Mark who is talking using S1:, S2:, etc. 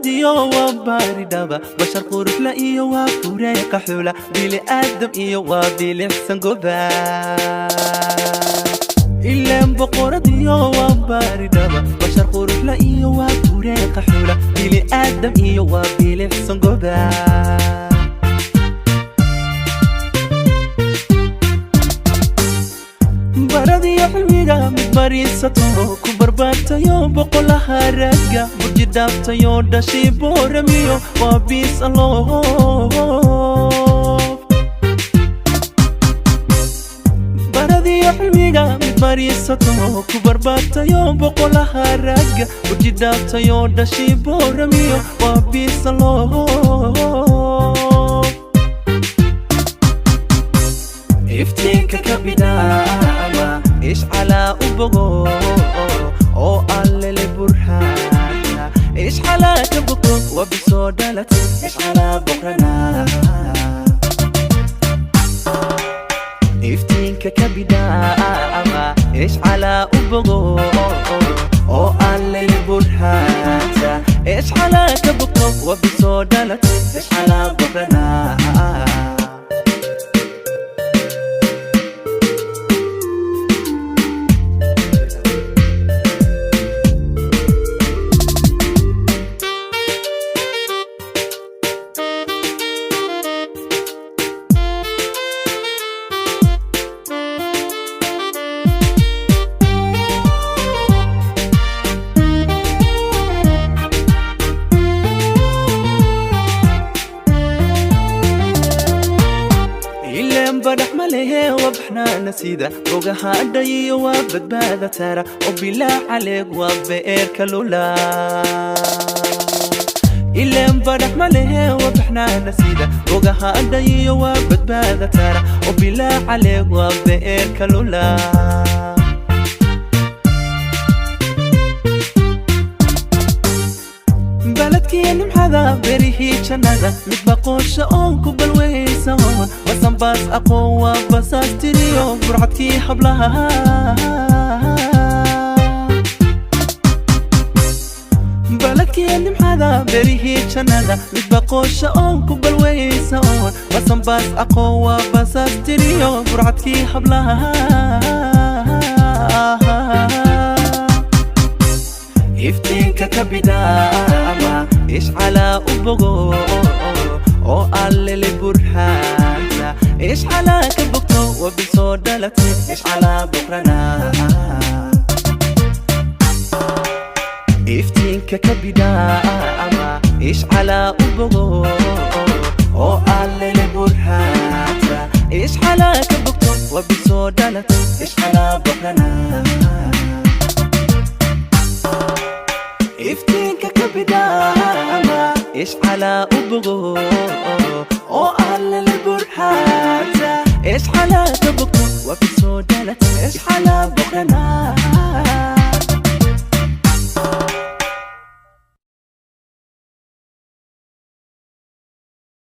S1: boqoradiyo waa baaridhaba bashar qurux la iyo waa fureeqa xula bili aadam iyo waa bilixsan goba ileen boqoradiyo waa baaridhaba bashar qurux la iyo waa fureeqa xula bili aadam iyo waa bilixsan goba baradiyo xilmiga mid bariisato ku barbaartayo boqolaha ragga burji dhaaftayo dhashii booramiyo waa biis alloof baradiyo xilmiga mid bariisato ku barbaartayo boqolaha ragga burji dhaaftayo dhashii booramiyo waa biis alloof iftiinka ka bidaama ish calaa u bogo oo allele burhaana ish calaa ka bogto waa bisoo dhalata ish calaa boqrana iftiinka ka bidaama ish calaa u bogo oo allele burhaana ish calaa ka bogto waa bisoo dhalata ish calaa boqrana بدح مليه وبحنا نسيده وجها عدي وابد بعد ترى وبلا عليك وبئر كلولا إلا بدح مليه وبحنا نسيده وجها عدي وابد بعد ترى وبلا عليك وبئر كلولا بلدكي نمحذا بريهي جنازة متبقوش أونكو بالويسون وسن باس أقوى بس أستريو برحتكي حبلها بلدكي نمحذا بريهي جنازة متبقوش أونكو بالويسون وسن باس أقوى بس أستريو برحتكي حبلها iftiinka ka bidaama ish calaa u bogo oo allele burhaana ish calaa ka bogto waa bisoo dhalatay ish calaa boqrana iftiinka ka bidaama ish calaa u bogo oo allele burhaana ish calaa ka bogto waa bisoo dhalatay ish calaa boqrana iftiinka ka bidaama ish calaa u bogo oo allele burhaana ish calaa ka bogto waa bisoo dhalata ish calaa